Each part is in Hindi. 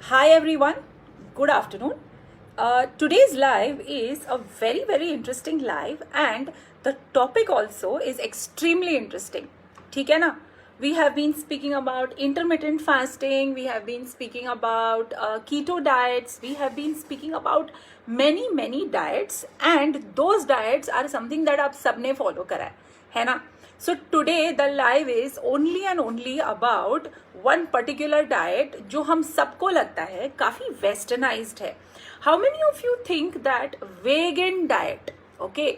Hi everyone, good afternoon. Today's live is a very interesting live and the topic also is extremely interesting. ठीक है ना? We have been speaking about intermittent fasting, we have been speaking about keto diets, we have been speaking about many diets and those diets are something that आप सबने follow करा है ना? So today the live is only and only about one particular diet जो हम सबको लगता है काफी westernized है. How many of you think that vegan diet? Okay,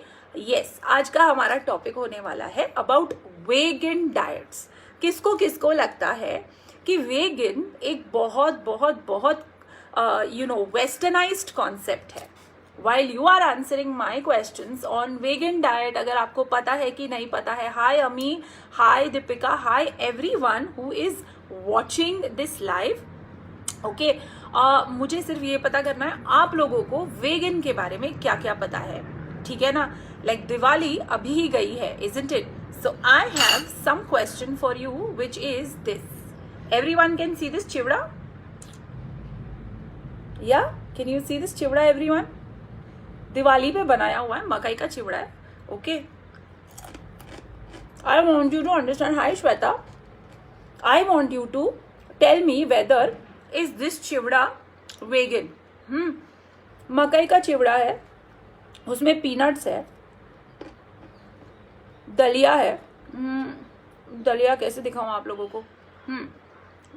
yes, आज का हमारा टॉपिक होने वाला है about vegan diets. किसको किसको लगता है कि vegan एक बहुत westernized concept है. While you are answering my questions on vegan diet, अगर आपको पता है कि नहीं पता है, hi Ami, hi Deepika, hi everyone who is watching this live. Okay मुझे सिर्फ ये पता करना है आप लोगों को वेगन के बारे में क्या क्या पता है, ठीक है ना? लाइक दिवाली अभी ही गई है, isn't it? So I have some question for you which is this. Everyone can see this chivda? Yeah, can you see this chivda everyone? Diwali पे बनाया हुआ है, मकई का चिवड़ा है. Okay, I want you to understand. Hi Shweta, I want you to tell me whether is this chivda vegan. मकई का चिवड़ा है, उसमें पीनट्स है, दलिया है. दलिया कैसे दिखाऊं आप लोगों को?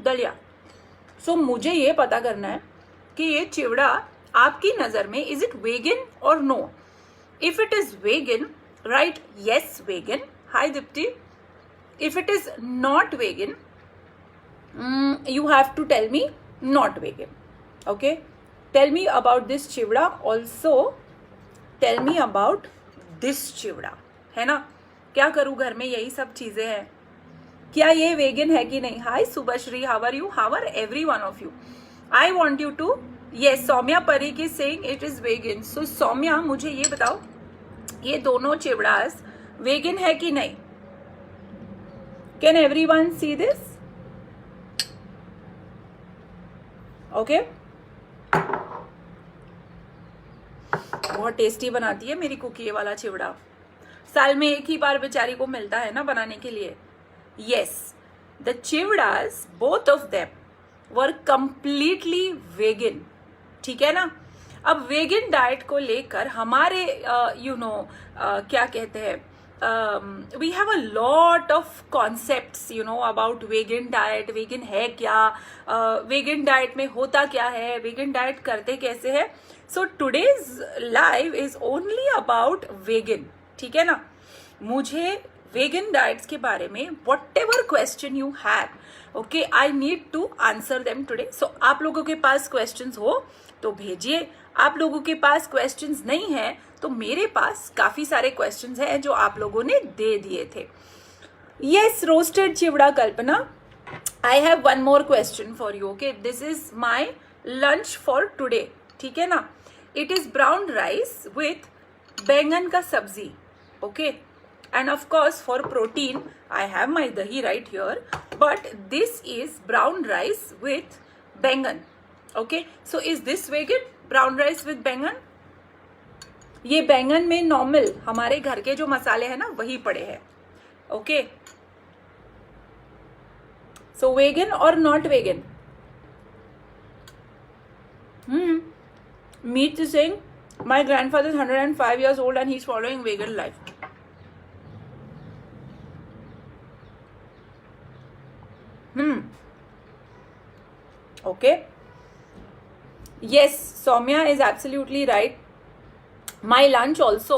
दलिया. सो मुझे ये पता करना है कि ये चिवड़ा आपकी नजर में इज इट वेगन और no? If it is vegan, right yes vegan. Hi Dipti. If it is not vegan, you have to tell me not vegan. Okay, tell me about this chivda. Also tell me about this chivda. है ना? क्या करूं घर में, यही सब चीजें हैं. क्या ये वेगन है कि नहीं? Hi Subashree, how are you? How are every one of you? I want you to. Yes, Saumya Parikh is saying it is vegan. So Saumya मुझे ये बताओ, ये दोनों चिवड़ास वेगन है कि नहीं? Can everyone see this? Okay, बहुत टेस्टी बनाती है मेरी कुकी ये वाला चिवड़ा. साल में एक ही बार बेचारी को मिलता है ना बनाने के लिए. Yes, the chivdas both of them were completely vegan. ठीक है ना? अब वेगन डाइट को लेकर हमारे क्या कहते हैं, we have a lot of concepts about vegan diet. vegan है क्या? vegan diet में होता क्या है? vegan diet करते कैसे है? So today's live is only about vegan. ठीक है ना? मुझे vegan diets के बारे में whatever question you have, okay, I need to answer them today. So आप लोगों के पास questions हो तो भेजिए. आप लोगों के पास क्वेश्चंस नहीं है तो मेरे पास काफी सारे क्वेश्चंस हैं जो आप लोगों ने दे दिए थे. Yes, roasted chivda Kalpana. I have one more question for you. Okay, this is my lunch for today. ठीक है ना? It is brown rice with baingan का sabzi. Okay, and of course for protein I have my dahi right here, but this is brown rice with baingan. Okay, so is this vegan? Brown rice with baingan. ये बैंगन में नॉर्मल हमारे घर के जो मसाले हैं ना वही पड़े हैं. ओके, सो वेगन और not vegan? Meet is saying my grandfather is 105 years old and he is following vegan life. Okay. Yes, Soumya is absolutely right. My lunch also.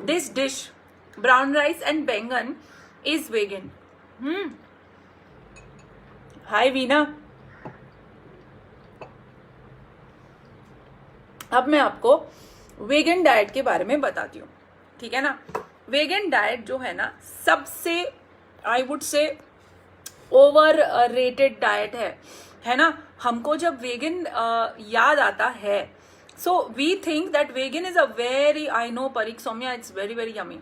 This dish, brown rice and बैंगन, is vegan. Hi Veena. अब मैं आपको वेगन डाइट के बारे में बताती हूँ. ठीक है ना? वेगन डाइट जो है ना सबसे I would say over rated diet है ना? हमको जब वेगन याद आता है, so we think that vegan is a very, I know Parikh Saumya, it's very yummy.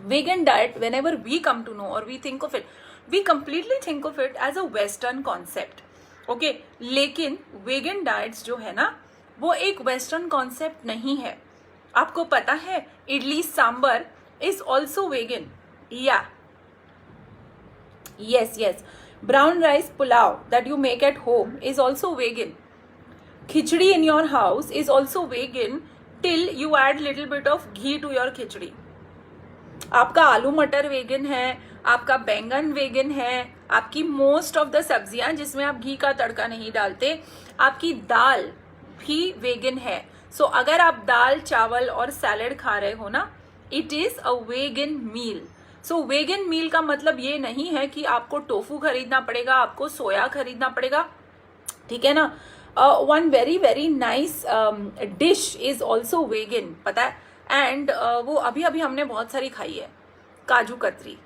vegan diet, whenever we come to know or we think of it, we completely think of it as a Western concept. Okay लेकिन वेगन डाइट्स जो है ना वो एक वेस्टर्न कॉन्सेप्ट नहीं है। आपको पता है idli sambar is also vegan. या yes, brown rice pulao that you make at home is also vegan. Khichdi in your house is also vegan till you add little bit of ghee to your khichdi. आपका आलू मटर वेगन है, आपका बैंगन वेगन है, आपकी मोस्ट ऑफ द सब्जियां जिसमें आप घी का तड़का नहीं डालते, आपकी दाल भी वेगन है। सो अगर आप दाल चावल और सैलेड खा रहे हो ना, it is a vegan meal. So vegan meal का मतलब ये नहीं है कि आपको टोफू खरीदना पड़ेगा, आपको सोया खरीदना पड़ेगा, ठीक है ना। One very very nice dish is also vegan, पता है, एंड वो अभी अभी हमने बहुत सारी खाई है, काजू कतरी,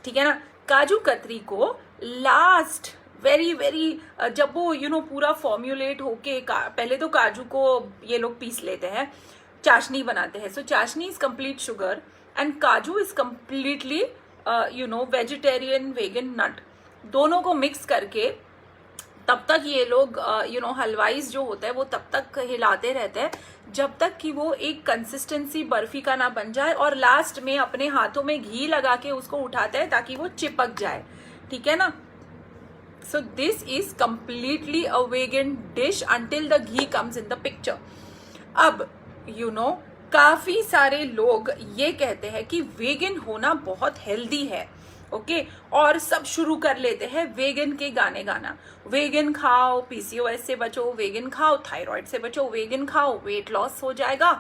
ठीक है ना। काजू कतरी को लास्ट वेरी वेरी जब वो पूरा फॉर्म्युलेट होके पहले तो काजू को ये लोग पीस लेते हैं, चाशनी बनाते हैं। सो चाशनी इज कंप्लीट शुगर एंड काजू इज कंप्लीटली वेजिटेरियन वेगन नट। दोनों को मिक्स करके तब तक ये लोग हलवाईज जो होता है वो तब तक हिलाते रहते हैं जब तक कि वो एक कंसिस्टेंसी बर्फी का ना बन जाए, और लास्ट में अपने हाथों में घी लगा के उसको उठाते हैं ताकि वो चिपक जाए, ठीक है ना। So this is completely a vegan dish until the ghee comes in the picture. अब काफी सारे लोग ये कहते हैं कि वेगन होना बहुत हेल्दी है, ओके और सब शुरू कर लेते हैं वेगन के गाने गाना। वेगन खाओ, पीसीओएस से बचो, वेगन खाओ, थायराइड से बचो, वेगन खाओ, वेट लॉस हो जाएगा।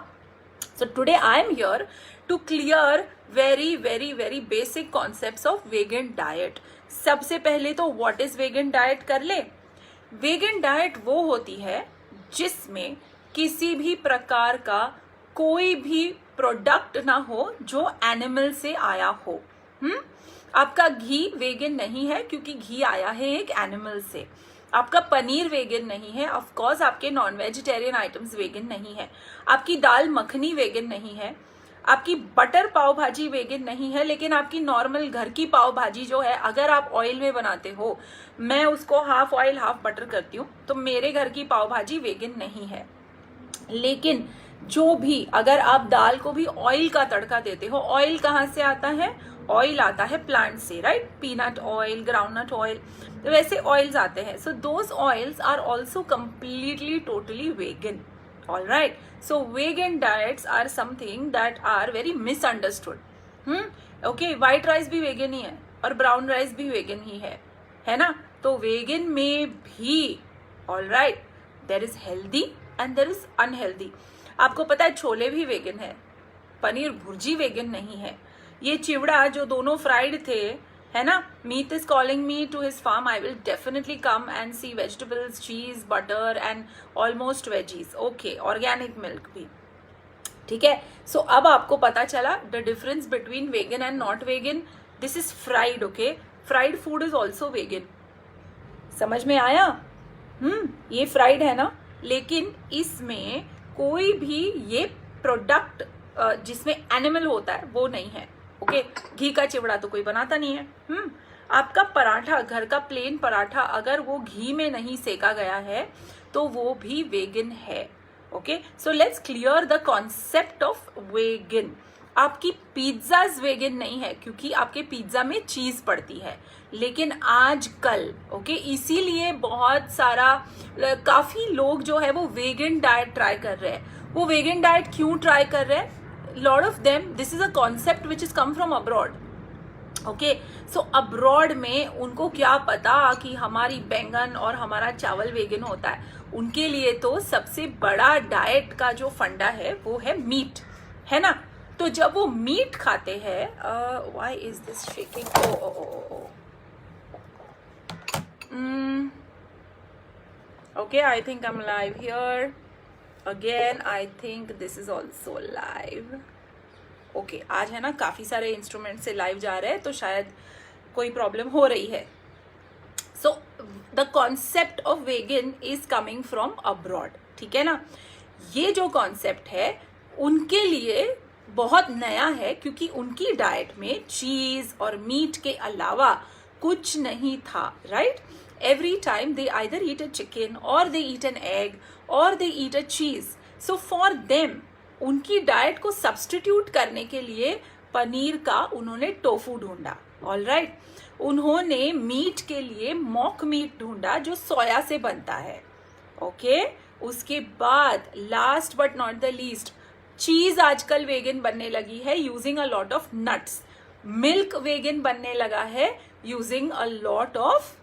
So today I am here to clear very very very basic concepts of vegan diet. सबसे पहले तो व्हाट इज वेगन डाइट कर ले। वेगन डाइट वो होती है जिसमें किसी भी प्रकार का कोई भी प्रोडक्ट ना हो जो एनिमल से आया हो। आपका घी वेगन नहीं है क्योंकि घी आया है एक एनिमल से। आपका पनीर वेगन नहीं है, ऑफ कोर्स आपके नॉन वेजिटेरियन आइटम्स वेगन नहीं है। आपकी दाल मखनी वेगन नहीं है, आपकी बटर पाव भाजी वेगन नहीं है, लेकिन आपकी नॉर्मल घर की पाव भाजी जो है अगर आप ऑयल में बनाते हो, मैं उसको हाफ ऑयल हाफ बटर करती हूँ, तो मेरे घर की पाव भाजी वेगन नहीं है। लेकिन जो भी अगर आप दाल को भी ऑयल का तड़का देते हो, ऑयल कहाँ से आता है? ऑयल आता है प्लांट से, right, peanut oil, groundnut oil, तो वैसे ऑयल्स आते हैं। So those oils are also completely totally vegan. All right, so vegan diets are something that are very misunderstood. Okay, white rice भी वेगन ही है और ब्राउन राइस भी वेगन ही है ना। तो वेगन में भी all right there is healthy and there is unhealthy. आपको पता है छोले भी वेगन है, पनीर भुर्जी वेगन नहीं है। ये चिवड़ा जो दोनों फ्राइड थे, है ना, Meet is calling me to his farm, I will definitely come and see vegetables, cheese, butter and almost veggies, okay, organic milk भी, ठीक है। सो अब आपको पता चला the difference between vegan and not vegan. This is fried, okay, fried food is also vegan. समझ में आया? ये फ्राइड है ना, लेकिन इसमें कोई भी ये प्रोडक्ट जिसमें एनिमल होता है वो नहीं है, ओके। घी का चिवड़ा तो कोई बनाता नहीं है। आपका पराठा, घर का प्लेन पराठा, अगर वो घी में नहीं सेका गया है तो वो भी वेगन है, okay. So let's clear the concept of vegan. आपकी पिज्जाज वेगन नहीं है क्योंकि आपके पिज्जा में चीज पड़ती है, लेकिन आजकल, ओके, इसीलिए बहुत सारा काफी लोग जो है वो वेगन डाइट ट्राई कर रहे हैं। वो वेगन डाइट क्यों ट्राई कर रहे हैं? Lot of them, this is a concept which is come from abroad, okay. So abroad में उनको क्या पता कि हमारी बैंगन और हमारा चावल वेगन होता है। उनके लिए तो सबसे बड़ा डाइट का जो फंडा है वो है मीट, है ना। तो जब वो मीट खाते हैं, why is this shaking? Okay, I think I am live here again. I think this is also live, okay. आज है ना काफी सारे इंस्ट्रूमेंट से लाइव जा रहे हैं, तो शायद कोई प्रॉब्लम हो रही है। So the concept of vegan is coming from abroad, ठीक है ना। ये जो कॉन्सेप्ट है उनके लिए बहुत नया है क्योंकि उनकी डाइट में चीज और मीट के अलावा कुछ नहीं था, right? Every time they either eat a chicken or they eat an egg or they eat a cheese. So for them, उनकी डाइट को सब्स्टिट्यूट करने के लिए पनीर का उन्होंने टोफू ढूंढा, ऑल राइट. उन्होंने मीट के लिए मॉक मीट ढूंढा जो सोया से बनता है, ओके. उसके बाद last but not the least, cheese आजकल वेगन बनने लगी है using a lot of nuts. Milk vegan बनने लगा है using a lot of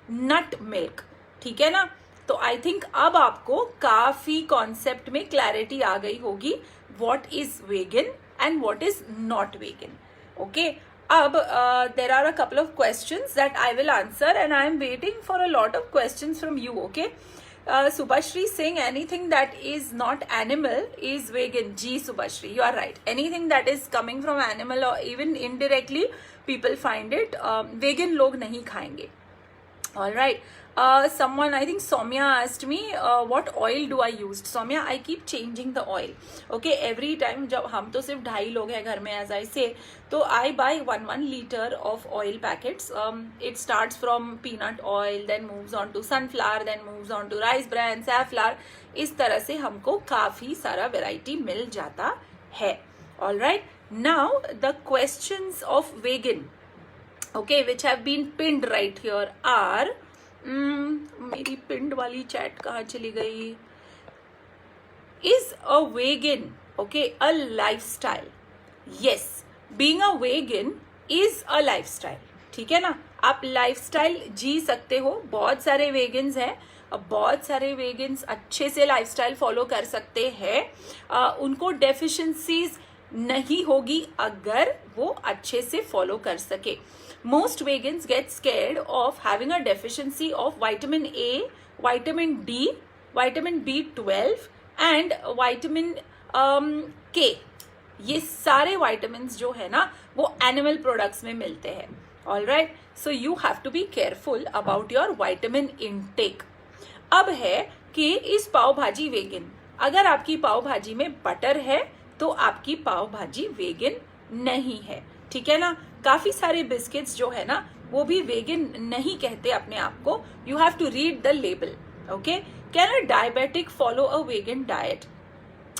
nut milk, ठीक है ना. तो आई थिंक अब आपको काफी कॉन्सेप्ट में क्लैरिटी आ गई होगी what is vegan and what is not vegan, okay. अब there are a couple of questions that I will answer and I am waiting for a lot of questions from you, okay. Subhashri saying anything that is not animal is vegan. Ji Subhashri, you are right. Anything that is coming from animal or even indirectly people find it vegan log nahi khayenge. All right. Someone, I think Soumya asked me what oil do I use. Soumya, I keep changing the oil. Okay, every time जब हम तो सिर्फ 2.5 लोग हैं घर में, as I say, तो I buy 1 liter of oil packets. It starts from peanut oil, then moves on to sunflower, then moves on to rice bran, safflower. इस तरह से हमको काफी सारा variety मिल जाता है. All right. Now the questions of vegan, okay, which have been pinned right here are मेरी पिंड वाली चैट कहाँ चली गई. Is a vegan okay a lifestyle? Yes, being a vegan is a lifestyle, ठीक है ना. आप लाइफस्टाइल जी सकते हो. बहुत सारे वेगन्स हैं, बहुत सारे वेगन्स अच्छे से लाइफस्टाइल फॉलो कर सकते हैं. उनको डेफिशिएंसीज नहीं होगी अगर वो अच्छे से फॉलो कर सके. Most vegans get scared of having a deficiency of vitamin A, vitamin D, vitamin B12 and vitamin K. ये सारे vitamins जो है ना वो animal products में मिलते हैं. All right, so you have to be careful about your vitamin intake. अब है कि इस पाव भाजी वेगन, अगर आपकी पाव भाजी में बटर है तो आपकी पाव भाजी वेगन नहीं है, ठीक है ना. काफी सारे बिस्किट्स जो है ना वो भी वेगन नहीं कहते अपने आप को. You have to read the label, okay. Can a diabetic follow a vegan diet?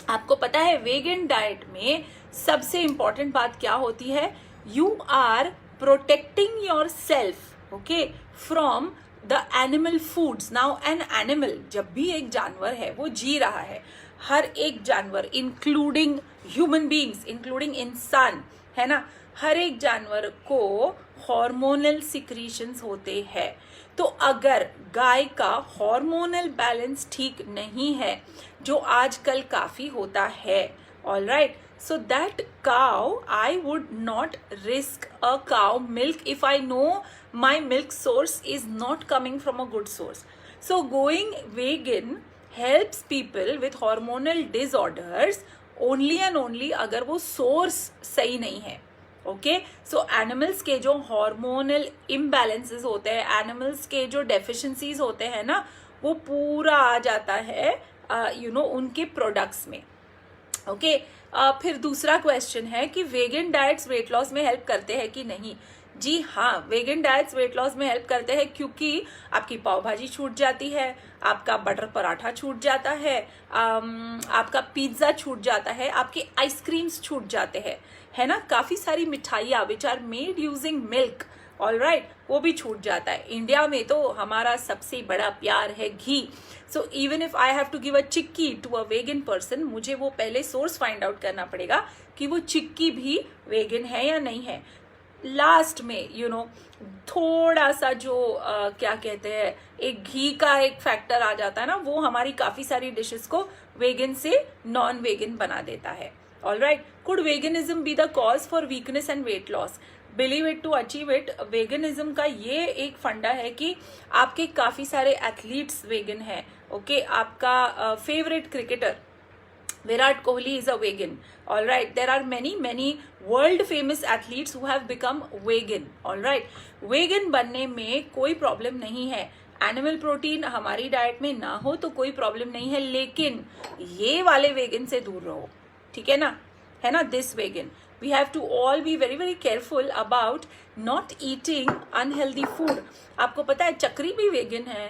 आपको पता है वेगन डाइट में सबसे इंपॉर्टेंट बात क्या होती है? You are protecting yourself, okay, from the animal foods. Now an animal, जब भी एक जानवर है वो जी रहा है, हर एक जानवर इंक्लूडिंग ह्यूमन बीइंग्स, इंक्लूडिंग इंसान, है ना, हर एक जानवर को हार्मोनल सिक्रीशंस होते हैं. तो अगर गाय का हार्मोनल बैलेंस ठीक नहीं है, जो आजकल काफी होता है, all right, so that cow I would not risk a cow milk if I know my milk source is not coming from a good source. So going vegan helps people with hormonal disorders only and only अगर वो सोर्स सही नहीं है, ओके. सो एनिमल्स के जो हार्मोनल इम्बैलेंसेस होते हैं, एनिमल्स के जो डेफिशिएंसीज होते हैं ना, वो पूरा आ जाता है उनके प्रोडक्ट्स में, ओके. फिर दूसरा क्वेश्चन है कि वेगन डाइट्स वेट लॉस में हेल्प करते हैं कि नहीं. जी हाँ, वेगन डाइट्स वेट लॉस में हेल्प करते हैं क्योंकि आपकी पाव भाजी छूट जाती है, आपका बटर पराठा छूट जाता है, आपका पिज्जा छूट जाता है, आपके आइसक्रीम्स छूट जाते हैं, है ना. काफी सारी मिठाइयाँ which are made using milk, all right, वो भी छूट जाता है. इंडिया में तो हमारा सबसे बड़ा प्यार है घी. So even if I have to give a chikki to a vegan person, मुझे वो पहले सोर्स फाइंड आउट करना पड़ेगा कि वो चिक्की भी वेगन है या नहीं है. लास्ट में थोड़ा सा जो क्या कहते हैं, एक घी का एक फैक्टर आ जाता है ना, वो हमारी काफी सारी डिशेस को वेगन से नॉन वेगन बना देता है. All right, could veganism be the cause for weakness and weight loss? Believe it to achieve it. Veganism का ये एक फंडा है कि आपके काफी सारे एथलीट्स वेगन हैं, ओके. आपका favourite cricketer Virat Kohli is a vegan. All right, there are many world famous athletes who have become vegan. All right, vegan बनने में कोई प्रॉब्लम नहीं है. एनिमल प्रोटीन हमारी डाइट में ना हो तो कोई प्रॉब्लम नहीं है, लेकिन ये वाले वेगन से दूर रहो, ठीक है ना, है ना. This vegan We have to all be very very careful about not eating unhealthy food. आपको पता है चक्री भी वेगन है,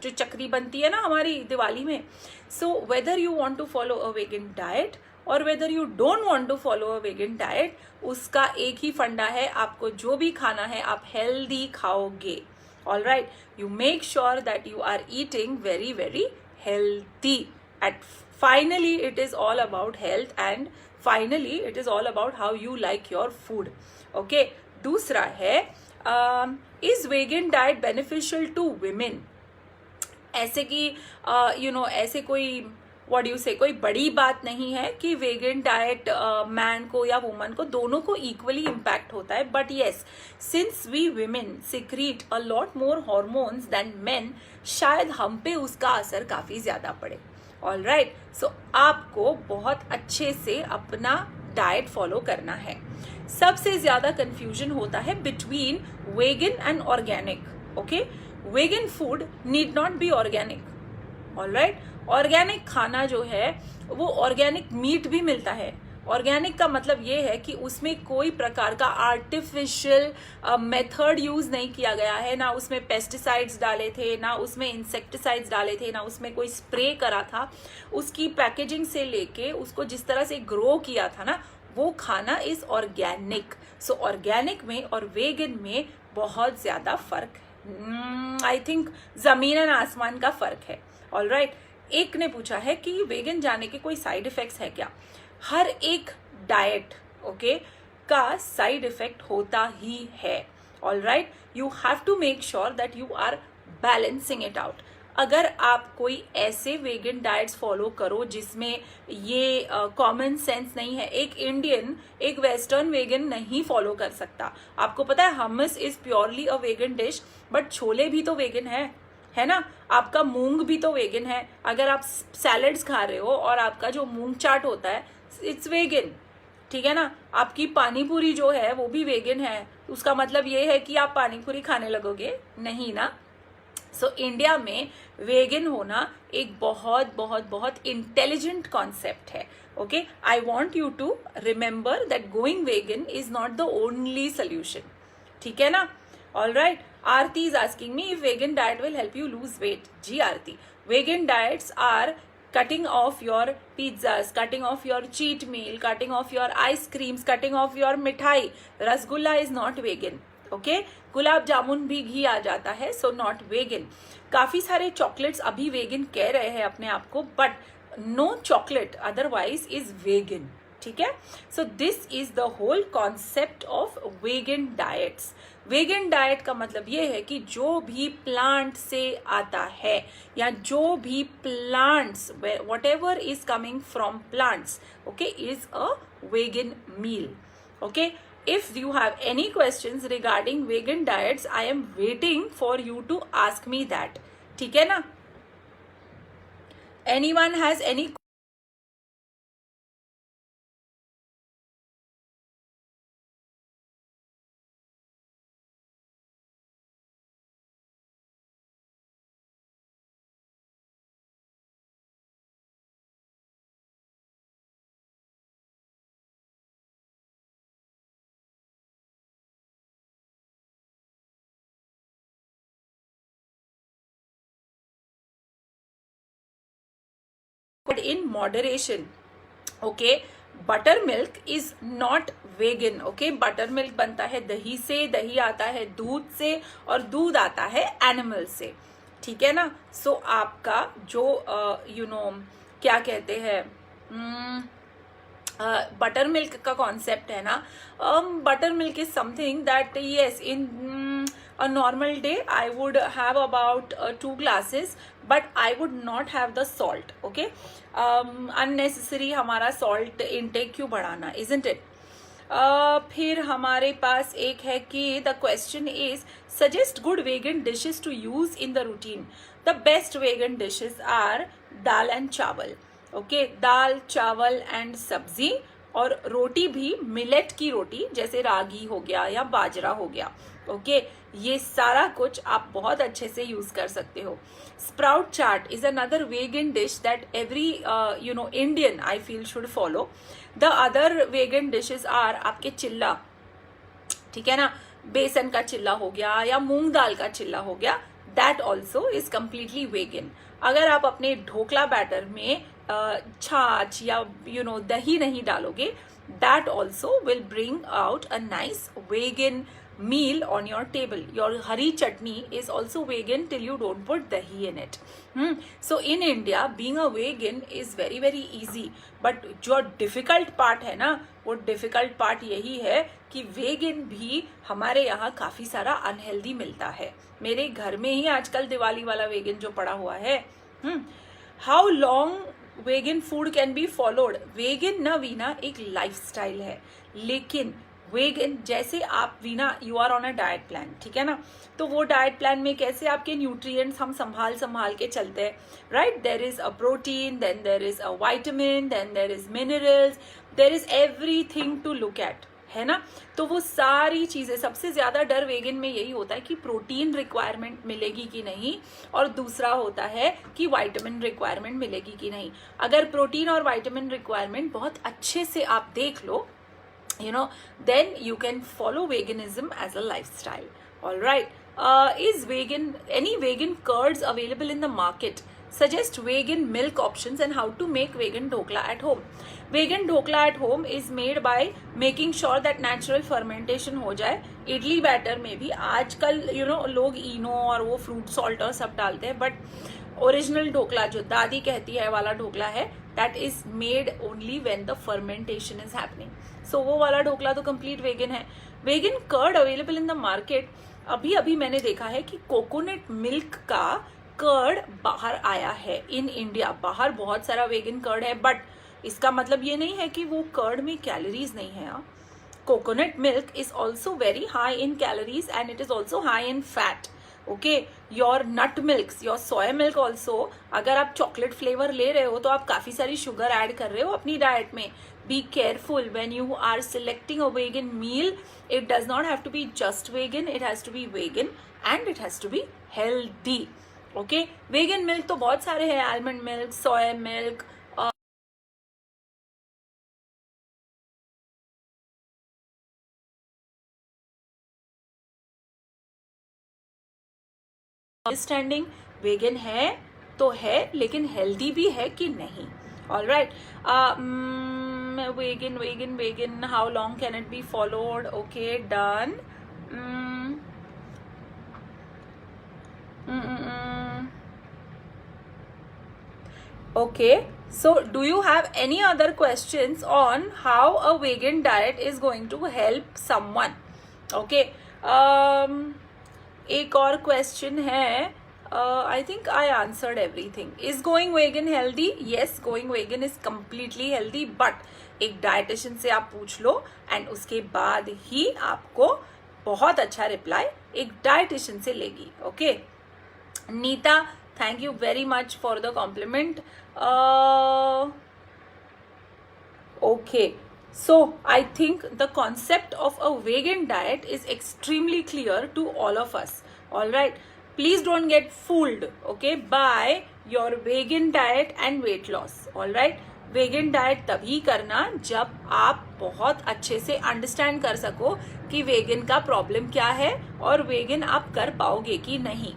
जो चक्री बनती है ना हमारी दिवाली में. So whether you want to follow a vegan diet और whether you don't want to follow a vegan diet, उसका एक ही फंडा है, आपको जो भी खाना है आप हेल्दी खाओगे. All right, you make sure that you are eating very very healthy. At finally it is all about health and finally it is all about how you like your food. Okay, दूसरा है is vegan diet beneficial to women. ऐसे कि ऐसे कोई व्हाट यू से कोई बड़ी बात नहीं है कि वेगन डाइट मैन को या वुमन को दोनों को इक्वली इम्पैक्ट होता है. But yes, since we women secrete a lot more hormones than men, शायद हम पे उसका असर काफी ज्यादा पड़े. ऑल राइट, सो आपको बहुत अच्छे से अपना डाइट फॉलो करना है. सबसे ज्यादा कंफ्यूजन होता है between vegan and organic. Okay, vegan food need not be organic. All right, organic खाना जो है वो ऑर्गेनिक मीट भी मिलता है. ऑर्गेनिक का मतलब ये है कि उसमें कोई प्रकार का आर्टिफिशियल मेथड यूज नहीं किया गया है, ना उसमें पेस्टिसाइड्स डाले थे, ना उसमें इंसेक्टिसाइड्स डाले थे, ना उसमें कोई स्प्रे करा था. उसकी पैकेजिंग से लेके उसको जिस तरह से ग्रो किया था ना, वो खाना इज ऑर्गेनिक. सो ऑर्गेनिक में और वेगन में बहुत ज्यादा फर्क है. आई थिंक जमीन एंड आसमान का फर्क है. ऑल राइट, एक ने पूछा है कि वेगन जाने के कोई साइड इफेक्ट्स है क्या. हर एक डाइट ओके का साइड इफेक्ट होता ही है. All right, you have to make sure that you are balancing it out. अगर आप कोई ऐसे वेगन डाइट्स फॉलो करो जिसमें ये कॉमन सेंस नहीं है, एक इंडियन एक वेस्टर्न वेगन नहीं फॉलो कर सकता. आपको पता है hummus is purely a vegan dish, but chole भी तो वेगन है ना. आपका मूंग भी तो वेगन है. अगर आप सैलड्स खा रहे हो और आपका जो मूंग चाट होता है इट्स वेगन, ठीक है ना. आपकी पानी पूरी जो है वो भी वेगन है. उसका मतलब ये है कि आप पानी पूरी खाने लगोगे? नहीं ना. सो इंडिया में वेगन होना एक बहुत बहुत बहुत इंटेलिजेंट कॉन्सेप्ट है. Okay, I want you to remember that going vegan is not the only solution. ठीक है ना. All right, Aarti is asking me if vegan diet will help you lose weight. जी Aarti, vegan diets are cutting off your pizzas, cutting off your cheat meal, cutting off your ice creams, cutting off your mithai. Rasgulla is not vegan. Okay, gulab jamun भी घी आ जाता है, सो नॉट वेगन. काफी सारे चॉकलेट्स अभी वेगन कह रहे हैं अपने आप को, but no chocolate otherwise is vegan. ठीक है. So this is the whole concept of vegan diets. Vegan diet का मतलब ये है कि जो भी प्लांट से आता है या जो भी plants whatever is coming from plants okay is a vegan meal. Okay, if you have any questions regarding vegan diets, I am waiting for you to ask me that. ठीक है ना. Anyone has any in moderation. Okay, buttermilk is not vegan. Okay, buttermilk बनता है दही से, दही आता है दूध से और दूध आता है एनिमल से. ठीक है ना. सो आपका जो क्या कहते हैं बटर मिल्क का कॉन्सेप्ट है ना, butter milk is something that yes in a normal day I would have about 2 glasses, but I would not have the salt. Okay, unnecessary हमारा salt intake क्यों बढ़ाना, isn't it? फिर हमारे पास एक है कि the question is suggest good vegan dishes to use in the routine. The best vegan dishes are dal and chawal. Okay, दाल चावल एंड सब्जी और रोटी भी मिलेट की रोटी, जैसे रागी हो गया या बाजरा हो गया, ओके ये सारा कुछ आप बहुत अच्छे से यूज कर सकते हो. Sprout chaat is another vegan dish that every Indian I feel should follow. The other vegan dishes are आपके चिल्ला, ठीक है ना, बेसन का चिल्ला हो गया या मूंग दाल का चिल्ला हो गया, that also is completely vegan. अगर आप अपने ढोकला बैटर में छाछ या दही नहीं डालोगे, that also will bring out a nice vegan meal on your table. Your hari chutney is also vegan till you don't put dahi in it. So in India being a vegan is very very easy, but जो difficult part है ना, वो difficult part यही है कि vegan भी हमारे यहाँ काफी सारा unhealthy मिलता है. मेरे घर में ही आजकल दिवाली वाला vegan जो पड़ा हुआ है. How long vegan food can be followed? vegan ना वीना एक lifestyle है, लेकिन वेगन जैसे आप वीना you are on a diet plan, ठीक है ना, तो वो डाइट प्लान में कैसे आपके न्यूट्रिएंट्स हम संभाल के चलते हैं, right. There is a protein, then there is a vitamin, then there is minerals, there is everything to look at, है ना. तो वो सारी चीजें, सबसे ज्यादा डर वेगन में यही होता है कि प्रोटीन रिक्वायरमेंट मिलेगी कि नहीं, और दूसरा होता है कि वाइटामिन रिक्वायरमेंट मिलेगी कि नहीं. अगर प्रोटीन और वाइटामिन रिक्वायरमेंट बहुत अच्छे से आप देख लो, then you can follow veganism as a lifestyle. All right. Is any vegan curds available in the market? Suggest vegan milk options and how to make vegan dhokla at home. Vegan dhokla at home is made by making sure that natural fermentation हो जाए. इडली बैटर में भी आजकल लोग इनो और वो फ्रूट सॉल्ट और सब डालते हैं, बट ओरिजिनल ढोकला जो दादी कहती है वाला ढोकला है, that is made only when the fermentation is happening. So वो वाला ढोकला तो complete vegan है. Vegan curd available in the market. अभी मैंने देखा है कि कोकोनट मिल्क का कर्ड बाहर आया है इन इंडिया. बाहर बहुत सारा वेगन कर्ड है, बट इसका मतलब ये नहीं है कि वो कर्ड में कैलोरीज नहीं है. Coconut milk is also very high in calories and it is also high in fat. Okay, your nut milk, your soya milk also, अगर आप चॉकलेट फ्लेवर ले रहे हो तो आप काफी सारी शुगर ऐड कर रहे हो अपनी डाइट में. Be careful when you are selecting a vegan meal. It does not have to be just vegan, it has to be vegan and it has to be healthy. Okay, vegan milk तो बहुत सारे हैं, almond milk, soya milk, understanding vegan है तो है, लेकिन हेल्दी भी है कि नहीं. All right. Vegan how long can it be followed? Okay, done. Okay, so do you have any other questions on how a vegan diet is going to help someone? Okay, एक और क्वेश्चन है. I think I answered everything. Is going vegan healthy? Yes, going vegan is completely healthy, but एक डाइटिशियन से आप पूछ लो एंड उसके बाद ही आपको बहुत अच्छा रिप्लाई एक डाइटिशियन से लेगी. Okay, Neeta, thank you very much for the compliment. Okay, so I think the concept of a vegan diet is extremely clear to all of us. All right, please don't get fooled, okay, by your vegan diet and weight loss. All right, vegan diet तभी करना जब आप बहुत अच्छे से अंडरस्टैंड कर सको कि वेगन का प्रॉब्लम क्या है और वेगन आप कर पाओगे कि नहीं.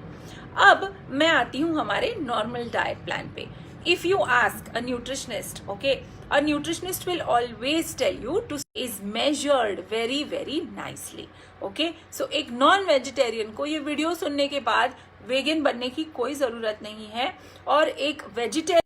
अब मैं आती हूं हमारे नॉर्मल डाइट प्लान पे. If you ask a nutritionist, okay, a nutritionist will always tell you to is measured very very nicely. Okay, so एक नॉन वेजिटेरियन को ये वीडियो सुनने के बाद वेगन बनने की कोई जरूरत नहीं है, और एक vegetarian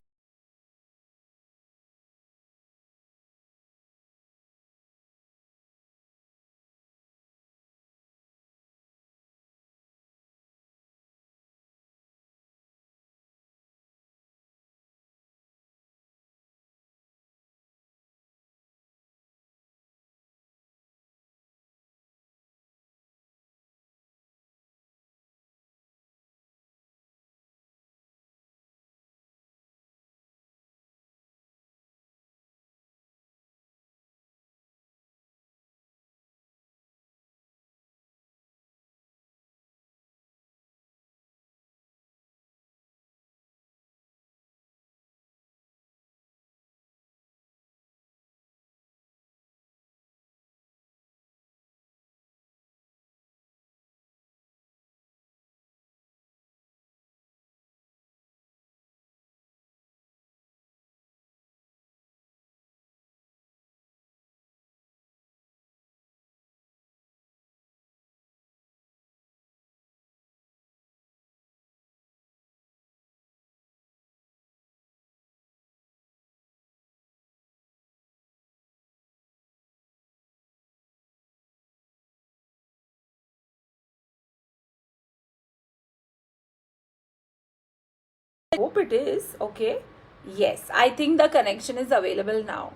hope it is okay. Yes, I think the connection is available now.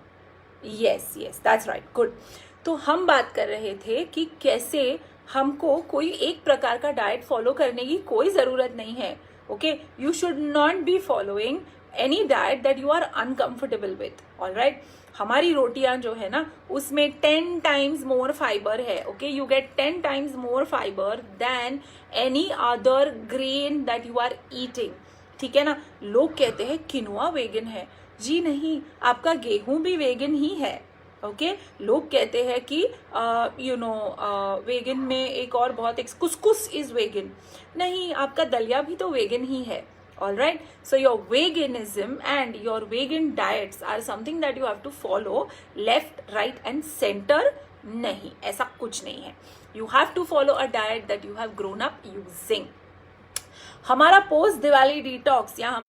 Yes, that's right, good. तो हम बात कर रहे थे कि कैसे हमको कोई एक प्रकार का डाइट फॉलो करने की कोई ज़रूरत नहीं है. Okay, you should not be following any diet that you are uncomfortable with. All right, हमारी रोटियां जो है ना उसमें 10 टाइम्स मोर फाइबर है. Okay, you get 10 times more fibre than any other grain that you are eating. ठीक है ना. लोग कहते हैं किनुआ वेगन है. जी नहीं, आपका गेहूं भी वेगन ही है. ओके, लोग कहते हैं कि वेगन में एक और बहुत कुसकुस इज वेगन. नहीं, आपका दलिया भी तो वेगन ही है. All right, so your veganism and your vegan diets are something that you have to follow left, right and center. नहीं, ऐसा कुछ नहीं है. You have to follow a diet that you have grown up using. हमारा पोस्ट दिवाली डिटॉक्स यहाँ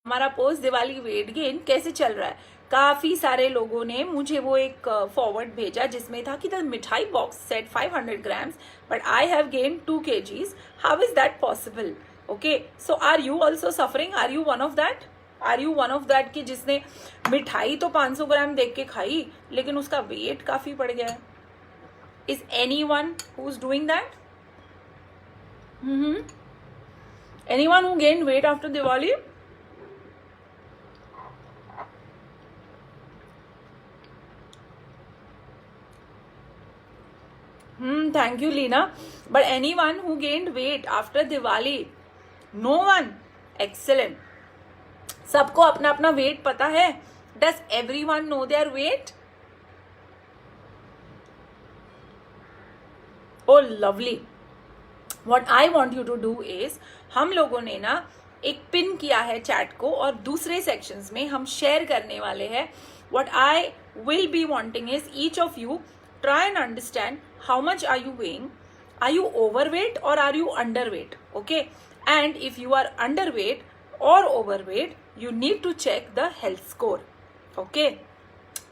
हमारा पोस्ट दिवाली वेट गेन कैसे चल रहा है. काफी सारे लोगों ने मुझे वो एक फॉरवर्ड भेजा जिसमें था कि the mithai box said 500 grams but I have gain 2 kgs. How is that possible. Okay, so are you also suffering. Are you one of that. Are you one of that कि जिसने मिठाई तो 500 ग्राम देख के खाई लेकिन उसका वेट काफी बढ़ गया है. Is any one who is doing that. Any one who gain weight after Diwali. Thank you, Leena. But anyone who gained weight after Diwali? No one. Excellent. सबको अपना अपना वेट पता है. Does everyone know their weight? Oh, lovely. What I want you to do is, हम लोगों ने ना एक पिन किया है चैट को और दूसरे सेक्शंस में हम शेयर करने वाले हैं. What I will be wanting is each of you try and understand how much are you weighing. Are you overweight or are you underweight? Okay, and if you are underweight or overweight, you need to check the health score. Okay,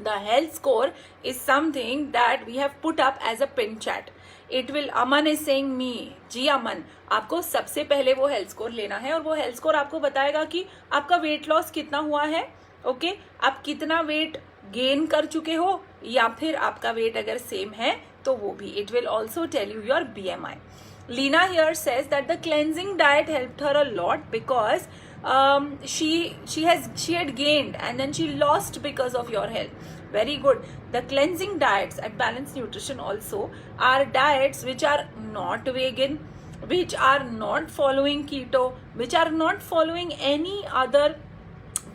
the health score is something that we have put up as a pin chat. It will, Aman is saying me. जी अमन, आपको सबसे पहले वो हेल्थ स्कोर लेना है और वो हेल्थ स्कोर आपको बताएगा कि आपका वेट लॉस कितना हुआ है. ओके, आप कितना वेट गेन कर चुके हो या फिर आपका वेट अगर सेम है तो वो भी. It will also tell you your BMI. Lena here says that the cleansing diet helped her a lot because she had gained and then she lost because of your health. Very good. The cleansing diets at Balanced Nutrition also are diets which are not vegan, which are not following keto, which are not following any other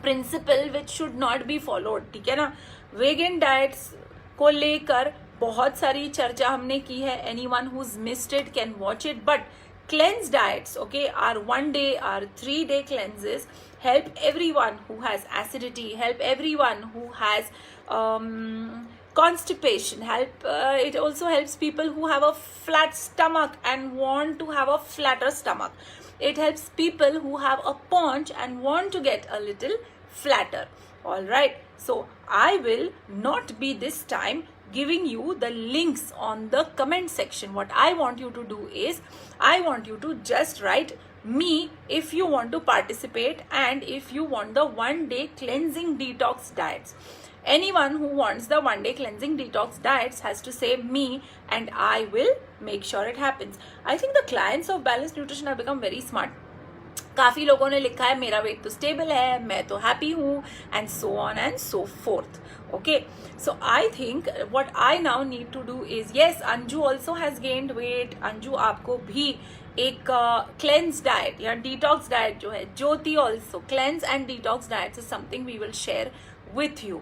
principle which should not be followed. ठीक है ना. वेगन डाइट्स को लेकर बहुत सारी चर्चा हमने की है. anyone who's missed it can watch it. But cleanse diets, okay, our 1 day, our 3 day cleanses help everyone who has acidity, help everyone who has constipation, it also helps people who have a flat stomach and want to have a flatter stomach. It helps people who have a paunch and want to get a little flatter. All right, so I will not be this time giving you the links on the comment section. What I want you to do is, I want you to just write me if you want to participate and if you want the 1 day cleansing detox diets. Anyone who wants the 1 day cleansing detox diets has to say me, and I will make sure it happens. I think the clients of Balanced Nutrition have become very smart. काफ़ी लोगों ने लिखा है मेरा वेट तो स्टेबल है, मैं तो हैप्पी हूँ, and so on and so forth. Okay, so I think what I now need to do is, yes, Anju also has gained weight. Anju, आपको भी एक क्लेंस डाइट या डिटॉक्स डाइट जो है, Jyoti also, cleanse and detox diet is something we will share with you.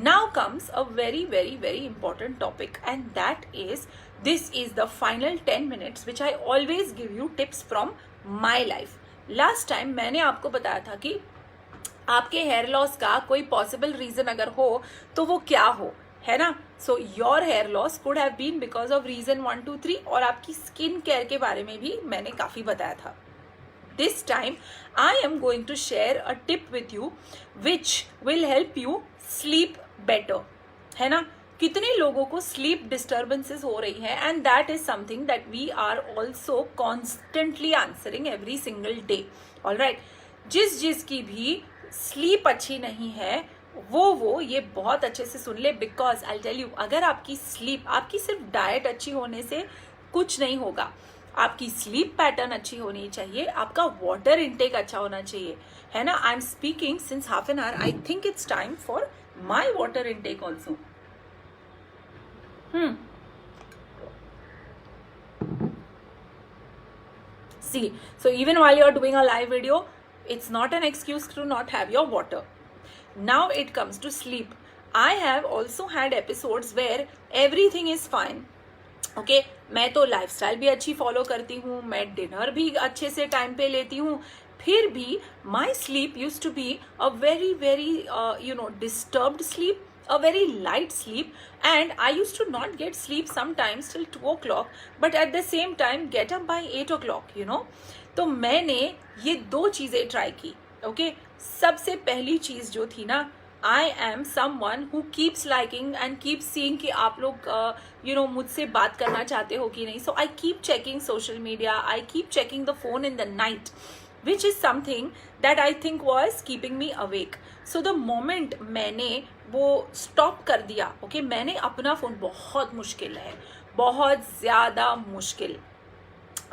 Now comes a very, very, very important topic, and that is, this is the final 10 minutes which I always give you tips from my life. Last time मैंने आपको बताया था कि आपके हेयर लॉस का कोई पॉसिबल रीजन अगर हो तो वो क्या हो, है ना. So your hair loss could have been because of reason 1, 2, 3, और आपकी स्किन केयर के बारे में भी मैंने काफी बताया था. This time I am going to share a tip with you which will help you sleep better, है ना. कितने लोगों को स्लीप डिस्टर्बेंसेस हो रही है, and that is something that we are also constantly answering every single day. All right, जिसकी भी स्लीप अच्छी नहीं है वो ये बहुत अच्छे से सुन ले, बिकॉज आई टेल यू, अगर आपकी स्लीप, आपकी सिर्फ डाइट अच्छी होने से कुछ नहीं होगा. आपकी स्लीप पैटर्न अच्छी होनी चाहिए, आपका वाटर इनटेक अच्छा होना चाहिए, है ना. I am speaking since half an hour. I think it's time for my water intake also. See, so even while you are doing a live video, it's not an excuse to not have your water. Now it comes to sleep. I have also had episodes where everything is fine. Okay, मैं तो लाइफस्टाइल भी अच्छी फॉलो करती हूँ, मैं डिनर भी अच्छे से टाइम पे लेती हूँ, फिर भी my sleep used to be a very very disturbed sleep, a very light sleep, and I used to not get sleep sometimes till 2 o'clock, but at the same time get up by 8 o'clock, you know. तो मैंने ये 2 चीज़ें ट्राई की. ओके, सबसे पहली चीज़ जो थी ना, I am someone who keeps liking and keeps seeing कि आप लोग मुझसे बात करना चाहते हो कि नहीं. So I keep checking social media, I keep checking the phone in the night, which is something that I think was keeping me awake. So the moment मैंने वो स्टॉप कर दिया, ओके, मैंने अपना फ़ोन, बहुत मुश्किल है, बहुत ज़्यादा मुश्किल,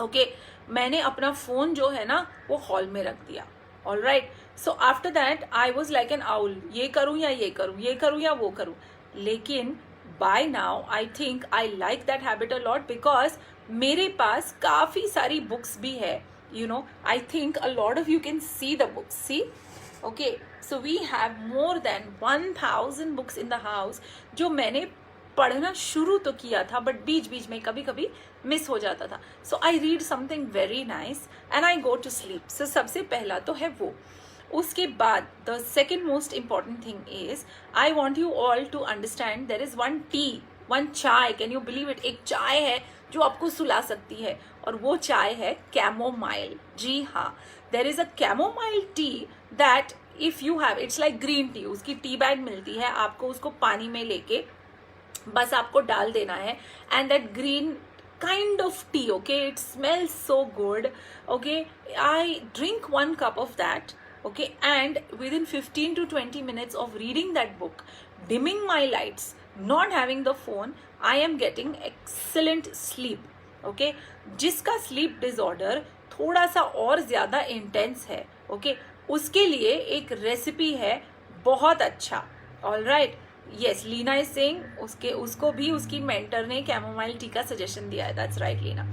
ओके, मैंने अपना फ़ोन जो है ना वो हॉल में रख दिया. All right, so after that I was like an owl, ये करूँ या ये करूँ, ये करूँ या वो करूँ. लेकिन by now I think I like that habit a lot, because मेरे पास काफ़ी सारी बुक्स भी है. I think a lot of you can see the books. See, okay, so we have more than 1000 books in the house जो मैंने पढ़ना शुरू तो किया था, बट बीच बीच में कभी कभी मिस हो जाता था. So I read something very nice and I go to sleep. So सबसे पहला तो है वो. उसके बाद the second most important thing is, I want you all to understand, there is one tea, one chai. Can you believe it? एक चाय है जो आपको सुला सकती है, और वो चाय है कैमोमाइल. जी हाँ, देर is a chamomile tea that if you have, it's like green tea. उसकी टी बैग मिलती है, आपको उसको पानी में लेके बस आपको डाल देना है, and that green kind of tea, okay, it smells so good. Okay, I drink 1 cup of that, okay, and within 15 to 20 minutes of reading that book, dimming my lights, not having the phone, I am getting excellent sleep. Okay, जिसका sleep disorder थोड़ा सा और ज़्यादा intense है, okay, उसके लिए एक रेसिपी है बहुत अच्छा. All right, yes, Leena is saying उसको भी उसकी मेंटर ने कैमोमाइल टी का सजेशन दिया है. That's right Leena.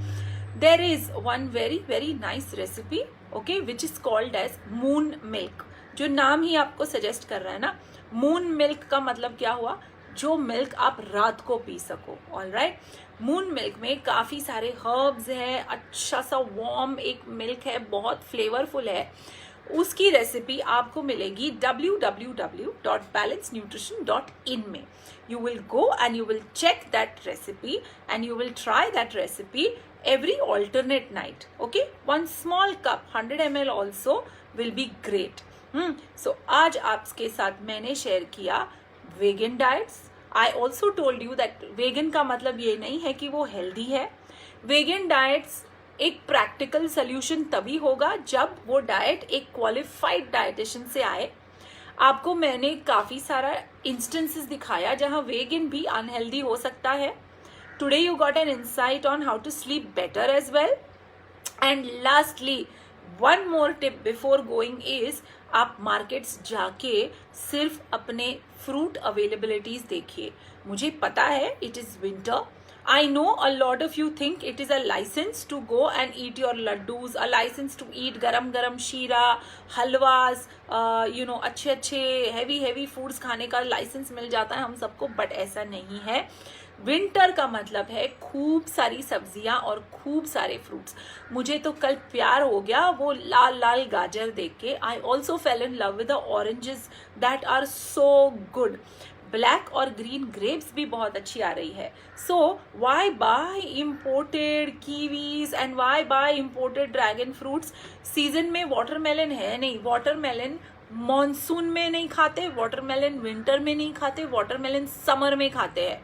There is one very very nice recipe, okay, which is called as moon milk. जो नाम ही आपको सजेस्ट कर रहा है ना, मून मिल्क का मतलब क्या हुआ? जो मिल्क आप रात को पी सको. ऑल राइट, मून मिल्क में काफ़ी सारे हर्ब्स है, अच्छा सा वार्म एक मिल्क है, बहुत फ्लेवरफुल है. उसकी रेसिपी आपको मिलेगी www.balancenutrition.in में. You will go and you will check that recipe and you will try that recipe every alternate night. Okay, one small cup, 100 ml also will be great. So आज आपके साथ मैंने शेयर किया vegan diets. I also told you that vegan का मतलब ये नहीं है कि वो हेल्दी है. वेगन डाइट्स एक प्रैक्टिकल सोल्यूशन तभी होगा जब वो डाइट एक क्वालिफाइड डाइटिशियन से आए. आपको मैंने काफी सारा इंस्टेंसेस दिखाया जहां वेगन भी अनहेल्दी हो सकता है. Today you got an insight on how to sleep better as well. And lastly one more tip before going is, आप मार्केट्स जाके सिर्फ अपने फ्रूट अवेलेबिलिटीज देखिए. मुझे पता है it is winter. I know a lot of you think it is a license to go and eat your laddus, a license to eat garam garam शीरा, हलवास, अच्छे अच्छे heavy foods खाने का लाइसेंस मिल जाता है हम सबको, बट ऐसा नहीं है. विंटर का मतलब है खूब सारी सब्जियां और खूब सारे फ्रूट्स. मुझे तो कल प्यार हो गया वो लाल लाल गाजर देख के. I also fell in love with the oranges that are so good. Black और ग्रीन ग्रेप्स भी बहुत अच्छी आ रही है. So why buy imported kiwis and why buy imported dragon fruits. Season में वाटरमेलन है नहीं. वाटरमेलन मॉनसून में नहीं खाते, वाटरमेलन विंटर में नहीं खाते, वाटरमेलन समर में खाते हैं.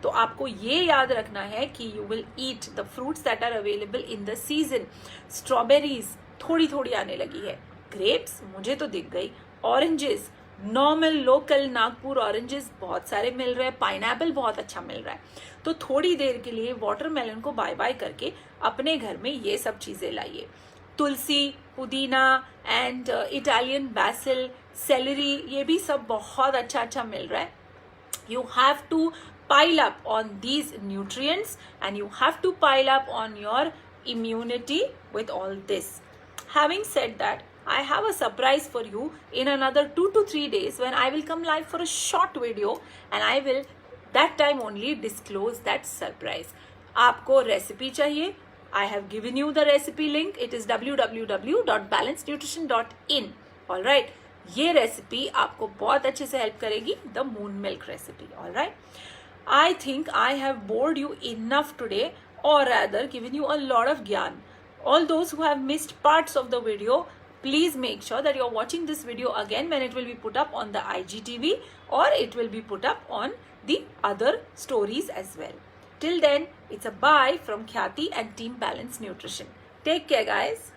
तो आपको ये याद रखना है कि you will eat the fruits that are available in the season. Strawberries थोड़ी थोड़ी आने लगी है. ग्रेप्स मुझे तो दिख गई. Oranges normal local Nagpur oranges बहुत सारे मिल रहे हैं. पाइनएप्पल बहुत अच्छा मिल रहा है. तो थोड़ी देर के लिए वाटरमेलन को बाय बाय करके अपने घर में ये सब चीजें लाइए. तुलसी, पुदीना एंड इटालियन बैसिल, सेलरी, ये भी सब बहुत अच्छा अच्छा मिल रहा है. You have to pile up on these nutrients and you have to pile up on your immunity with all this. Having said that, I have a surprise for you in another 2 to 3 days when I will come live for a short video and I will that time only disclose that surprise. आपको रेसिपी चाहिए? I have given you the recipe link. It is www.balancenutrition.in. All right. ये रेसिपी आपको बहुत अच्छे से हेल्प करेगी. The moon milk recipe. All right. I think I have bored you enough today, or rather given you a lot of gyan. All those who have missed parts of the video, please make sure that you're watching this video again when it will be put up on the IGTV or it will be put up on the other stories as well. Till then, it's a bye from Khyati and Team Balance Nutrition. Take care, guys.